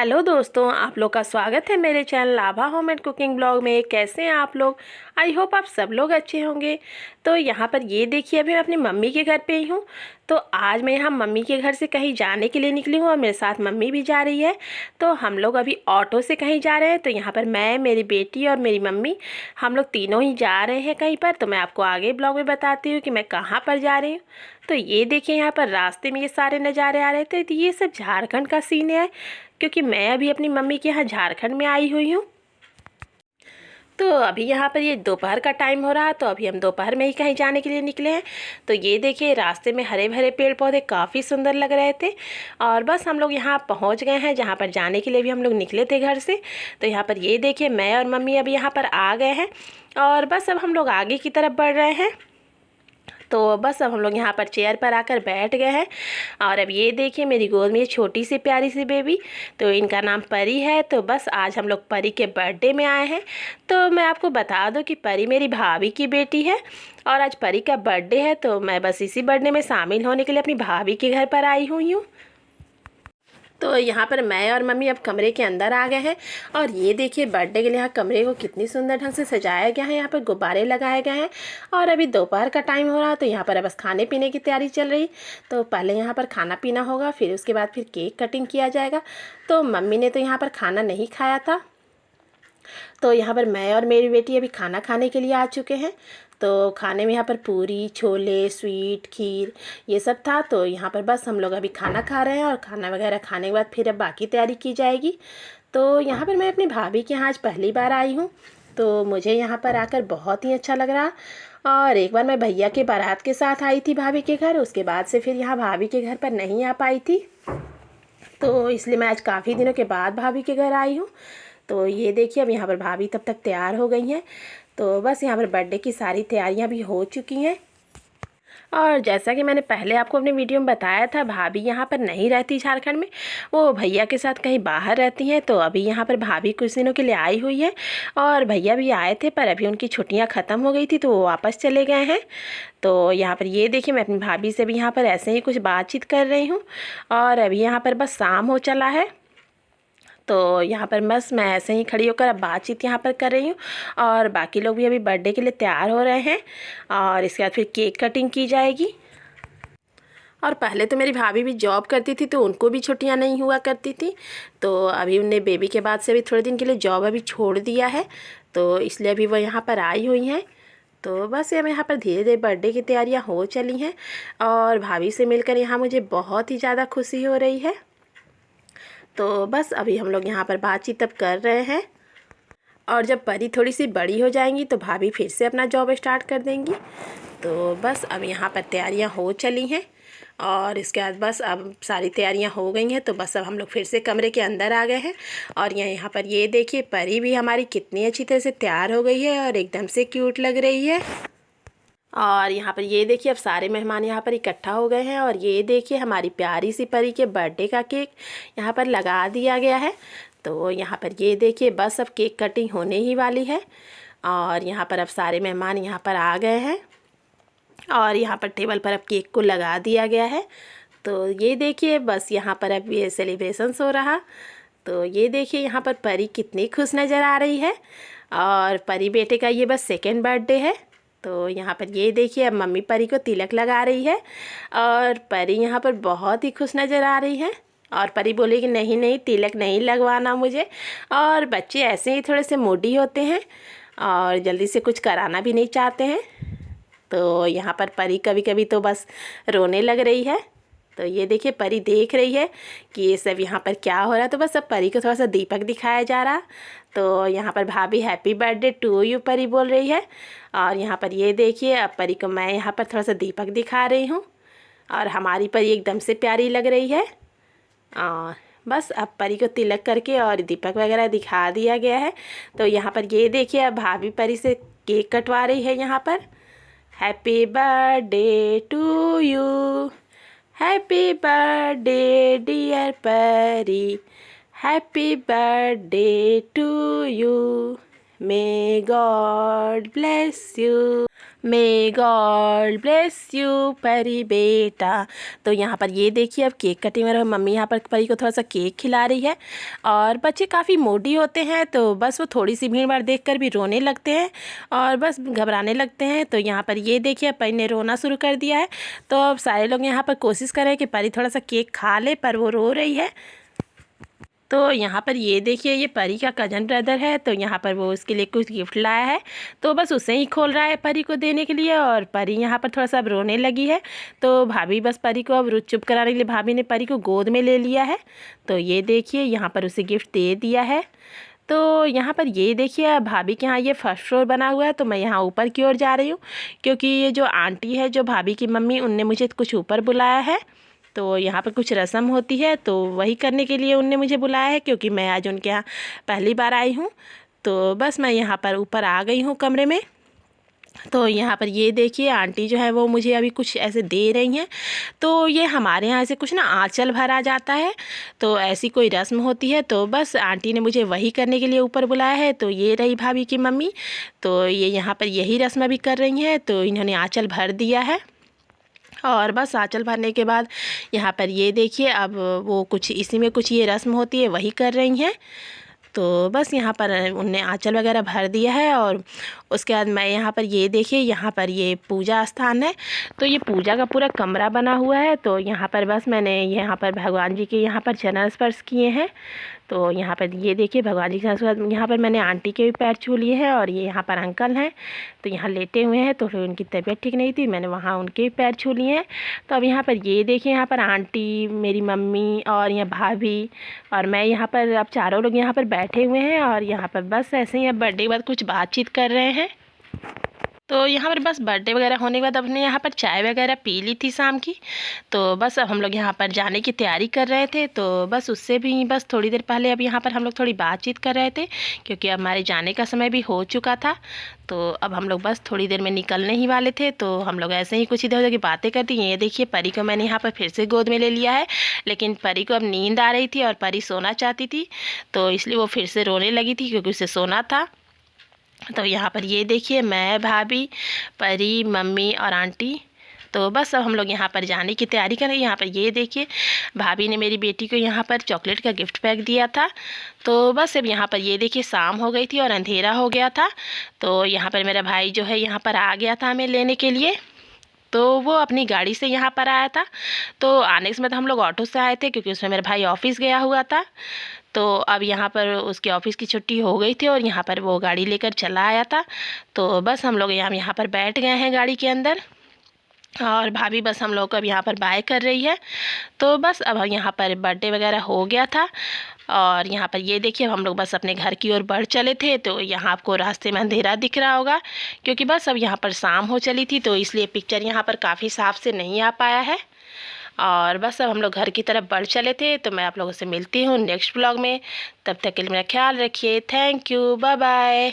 Hello दोस्तों, आप लोग का स्वागत है मेरे चैनल लाभा होममेड कुकिंग ब्लॉग में। कैसे हैं आप लोग? आई होप आप सब लोग अच्छे होंगे। तो यहाँ पर ये देखिए, अभी मैं अपनी मम्मी के घर पे ही हूँ। तो आज मैं यहाँ मम्मी के घर से कहीं जाने के लिए निकली हूँ और मेरे साथ मम्मी भी जा रही है। तो हम लोग अभी ऑटो से कहीं जा रहे हैं। तो यहाँ पर मैं, मेरी बेटी और मेरी मम्मी, हम लोग तीनों ही जा रहे हैं कहीं पर। तो मैं आपको आगे ब्लॉग में बताती हूँ कि मैं कहाँ पर जा रही हूँ। तो ये देखिए, यहाँ पर रास्ते में ये सारे नज़ारे आ रहे थे। तो ये सब झारखंड का सीन है, क्योंकि मैं अभी अपनी मम्मी के यहाँ झारखंड में आई हुई हूँ। तो अभी यहाँ पर ये दोपहर का टाइम हो रहा है। तो अभी हम दोपहर में ही कहीं जाने के लिए निकले हैं। तो ये देखिए, रास्ते में हरे भरे पेड़ पौधे काफ़ी सुंदर लग रहे थे। और बस हम लोग यहाँ पहुँच गए हैं जहाँ पर जाने के लिए भी हम लोग निकले थे घर से। तो यहाँ पर ये देखिए, मैं और मम्मी अभी यहाँ पर आ गए हैं और बस अब हम लोग आगे की तरफ बढ़ रहे हैं। तो बस अब हम लोग यहाँ पर चेयर पर आकर बैठ गए हैं। और अब ये देखिए, मेरी गोद में ये छोटी सी प्यारी सी बेबी, तो इनका नाम परी है। तो बस आज हम लोग परी के बर्थडे में आए हैं। तो मैं आपको बता दूं कि परी मेरी भाभी की बेटी है और आज परी का बर्थडे है। तो मैं बस इसी बर्थडे में शामिल होने के लिए अपनी भाभी के घर पर आई हुई हूँ। तो यहाँ पर मैं और मम्मी अब कमरे के अंदर आ गए हैं। और ये देखिए, बर्थडे के लिए यहाँ कमरे को कितनी सुंदर ढंग से सजाया गया है। यहाँ पर गुब्बारे लगाए गए हैं और अभी दोपहर का टाइम हो रहा है। तो यहाँ पर बस खाने पीने की तैयारी चल रही। तो पहले यहाँ पर खाना पीना होगा, फिर उसके बाद फिर केक कटिंग किया जाएगा। तो मम्मी ने तो यहाँ पर खाना नहीं खाया था। तो यहाँ पर मैं और मेरी बेटी अभी खाना खाने के लिए आ चुके हैं। तो खाने में यहाँ पर पूरी, छोले, स्वीट, खीर, ये सब था। तो यहाँ पर बस हम लोग अभी खाना खा रहे हैं और खाना वगैरह खाने के बाद फिर अब बाकी तैयारी की जाएगी। तो यहाँ पर मैं अपनी भाभी के यहाँ आज पहली बार आई हूँ। तो मुझे यहाँ पर आकर बहुत ही अच्छा लग रहा। और एक बार मैं भैया के बारात के साथ आई थी भाभी के घर, उसके बाद से फिर यहाँ भाभी के घर पर नहीं आ पाई थी। तो इसलिए मैं आज काफ़ी दिनों के बाद भाभी के घर आई हूँ। तो ये देखिए, अब यहाँ पर भाभी तब तक तैयार हो गई हैं। तो बस यहाँ पर बर्थडे की सारी तैयारियाँ भी हो चुकी हैं। और जैसा कि मैंने पहले आपको अपने वीडियो में बताया था, भाभी यहाँ पर नहीं रहती झारखंड में, वो भैया के साथ कहीं बाहर रहती हैं। तो अभी यहाँ पर भाभी कुछ दिनों के लिए आई हुई है और भैया भी आए थे, पर अभी उनकी छुट्टियाँ ख़त्म हो गई थी तो वो वापस चले गए हैं। तो यहाँ पर ये देखिए, मैं अपनी भाभी से भी यहाँ पर ऐसे ही कुछ बातचीत कर रही हूँ। और अभी यहाँ पर बस शाम हो चला है। तो यहाँ पर बस मैं ऐसे ही खड़ी होकर अब बातचीत यहाँ पर कर रही हूँ। और बाकी लोग भी अभी बर्थडे के लिए तैयार हो रहे हैं और इसके बाद फिर केक कटिंग की जाएगी। और पहले तो मेरी भाभी भी जॉब करती थी, तो उनको भी छुट्टियाँ नहीं हुआ करती थी। तो अभी उनने बेबी के बाद से भी थोड़े दिन के लिए जॉब अभी छोड़ दिया है। तो इसलिए अभी वो यहाँ पर आई हुई हैं। तो बस ये मैं यहाँ पर धीरे धीरे बर्थडे की तैयारियाँ हो चली हैं। और भाभी से मिलकर यहाँ मुझे बहुत ही ज़्यादा खुशी हो रही है। तो बस अभी हम लोग यहाँ पर बातचीत अब कर रहे हैं। और जब परी थोड़ी सी बड़ी हो जाएंगी तो भाभी फिर से अपना जॉब स्टार्ट कर देंगी। तो बस अब यहाँ पर तैयारियाँ हो चली हैं। और इसके बाद बस अब सारी तैयारियाँ हो गई हैं। तो बस अब हम लोग फिर से कमरे के अंदर आ गए हैं। और यहाँ पर ये देखिए, परी भी हमारी कितनी अच्छी तरह से तैयार हो गई है और एकदम से क्यूट लग रही है। और यहाँ पर ये देखिए, अब सारे मेहमान यहाँ पर इकट्ठा हो गए हैं। और ये देखिए, हमारी प्यारी सी परी के बर्थडे का केक यहाँ पर लगा दिया गया है। तो यहाँ पर ये देखिए, बस अब केक कटिंग होने ही वाली है। और यहाँ पर अब सारे मेहमान यहाँ पर आ गए हैं और यहाँ पर टेबल पर अब केक को लगा दिया गया है। तो ये देखिए, बस यहाँ पर अब ये सेलिब्रेशंस हो रहा। तो ये देखिए, यहाँ पर परी कितनी खुश नज़र आ रही है। और परी बेटे का ये बस सेकेंड बर्थडे है। तो यहाँ पर ये देखिए, अब मम्मी परी को तिलक लगा रही है और परी यहाँ पर बहुत ही खुश नज़र आ रही है। और परी बोली कि नहीं नहीं, तिलक नहीं लगवाना मुझे। और बच्चे ऐसे ही थोड़े से मूडी होते हैं और जल्दी से कुछ कराना भी नहीं चाहते हैं। तो यहाँ पर परी कभी कभी तो बस रोने लग रही है। तो ये देखिए, परी देख रही है कि ये सब यहाँ पर क्या हो रहा है। तो बस अब परी को थोड़ा सा दीपक दिखाया जा रहा। तो यहाँ पर भाभी हैप्पी बर्थडे टू यू परी बोल रही है। और यहाँ पर ये देखिए, अब परी को मैं यहाँ पर थोड़ा सा दीपक दिखा रही हूँ। और हमारी परी एकदम से प्यारी लग रही है। और बस अब परी को तिलक करके और दीपक वगैरह दिखा दिया गया है। तो यहाँ पर ये देखिए, अब भाभी परी से केक कटवा रही है यहाँ पर। Happy birthday to you, happy birthday dear Pari, happy birthday to you, may God bless you. May God bless you Pari बेटा। तो यहाँ पर ये देखिए अब केक कटिंग में मम्मी यहाँ पर परी को थोड़ा सा केक खिला रही है। और बच्चे काफ़ी मोटी होते हैं तो बस वो थोड़ी सी भीड़ भाड़ देख कर भी रोने लगते हैं और बस घबराने लगते हैं। तो यहाँ पर ये देखिए परी ने रोना शुरू कर दिया है। तो अब सारे लोग यहाँ पर कोशिश कर रहे हैं कि परी थोड़ा सा केक खा ले, पर वो रो रही है। तो यहाँ पर ये देखिए ये परी का कज़न ब्रदर है, तो यहाँ पर वो उसके लिए कुछ गिफ्ट लाया है, तो बस उसे ही खोल रहा है परी को देने के लिए। और परी यहाँ पर थोड़ा सा अब रोने लगी है, तो भाभी बस परी को अब चुप कराने के लिए भाभी ने परी को गोद में ले लिया है। तो ये देखिए यहाँ पर उसे गिफ्ट दे दिया है। तो यहाँ पर ये देखिए भाभी के यहाँ ये फर्स्ट फ्लोर बना हुआ है, तो मैं यहाँ ऊपर की ओर जा रही हूँ क्योंकि ये जो आंटी है, जो भाभी की मम्मी, उनने मुझे कुछ ऊपर बुलाया है। तो यहाँ पर कुछ रस्म होती है, तो वही करने के लिए उनने मुझे बुलाया है क्योंकि मैं आज उनके यहाँ पहली बार आई हूँ। तो बस मैं यहाँ पर ऊपर आ गई हूँ कमरे में। तो यहाँ पर ये देखिए आंटी जो है वो मुझे अभी कुछ ऐसे दे रही हैं। तो ये हमारे यहाँ ऐसे कुछ ना आंचल भरा जाता है, तो ऐसी कोई रस्म होती है, तो बस आंटी ने मुझे वही करने के लिए ऊपर बुलाया है। तो ये रही भाभी की मम्मी, तो ये यहाँ पर यही रस्म अभी कर रही हैं। तो इन्होंने आंचल भर दिया है और बस आंचल भरने के बाद यहाँ पर ये देखिए अब वो कुछ इसी में कुछ ये रस्म होती है वही कर रही हैं। तो बस यहाँ पर उनने आंचल वगैरह भर दिया है और उसके बाद मैं यहाँ पर ये देखिए यहाँ पर ये पूजा स्थान है, तो ये पूजा का पूरा कमरा बना हुआ है। तो यहाँ पर बस मैंने यहाँ पर भगवान जी के यहाँ पर चरण स्पर्श किए हैं। तो यहाँ पर ये देखिए भगवान जी के साथ यहाँ पर मैंने आंटी के भी पैर छू लिए हैं और ये यहाँ पर अंकल हैं, तो यहाँ लेटे हुए हैं, तो फिर उनकी तबीयत ठीक नहीं थी, मैंने वहाँ उनके भी पैर छू लिए हैं। तो अब यहाँ पर ये देखिए यहाँ पर आंटी, मेरी मम्मी और यहाँ भाभी और मैं यहाँ पर अब चारों लोग यहाँ पर बैठे हुए हैं और यहाँ पर बस ऐसे ही अब बर्थडे के बाद कुछ बातचीत कर रहे हैं। तो यहाँ पर बस बर्थडे वगैरह होने के बाद अपने यहाँ पर चाय वगैरह पी ली थी शाम की। तो बस अब हम लोग यहाँ पर जाने की तैयारी कर रहे थे, तो बस उससे भी बस थोड़ी देर पहले अब यहाँ पर हम लोग थोड़ी बातचीत कर रहे थे क्योंकि अब हमारे जाने का समय भी हो चुका था। तो अब हम लोग बस थोड़ी देर में निकलने ही वाले थे, तो हम लोग ऐसे ही कुछ इधर उधर की बातें करती। ये देखिए परी को मैंने यहाँ पर फिर से गोद में ले लिया है, लेकिन परी को अब नींद आ रही थी और परी सोना चाहती थी, तो इसलिए वो फिर से रोने लगी थी क्योंकि उसे सोना था। तो यहाँ पर ये देखिए मैं, भाभी, परी, मम्मी और आंटी, तो बस अब हम लोग यहाँ पर जाने की तैयारी करें। यहाँ पर ये देखिए भाभी ने मेरी बेटी को यहाँ पर चॉकलेट का गिफ्ट पैक दिया था। तो बस अब यहाँ पर ये देखिए शाम हो गई थी और अंधेरा हो गया था। तो यहाँ पर मेरा भाई जो है यहाँ पर आ गया था हमें लेने के लिए, तो वो अपनी गाड़ी से यहाँ पर आया था। तो आने के समय तो हम लोग ऑटो से आए थे क्योंकि उसमें मेरा भाई ऑफिस गया हुआ था। तो अब यहाँ पर उसके ऑफिस की छुट्टी हो गई थी और यहाँ पर वो गाड़ी लेकर चला आया था। तो बस हम लोग यहाँ पर बैठ गए हैं गाड़ी के अंदर और भाभी बस हम लोग को अब यहाँ पर बाय कर रही है। तो बस अब यहाँ पर बर्थडे वगैरह हो गया था और यहाँ पर ये देखिए अब हम लोग बस अपने घर की ओर बढ़ चले थे। तो यहाँ आपको रास्ते में अंधेरा दिख रहा होगा क्योंकि बस अब यहाँ पर शाम हो चली थी, तो इसलिए पिक्चर यहाँ पर काफ़ी साफ से नहीं आ पाया है। और बस अब हम लोग घर की तरफ बढ़ चले थे। तो मैं आप लोगों से मिलती हूँ नेक्स्ट ब्लॉग में, तब तक के लिए मेरा ख्याल रखिए। Thank you, bye bye.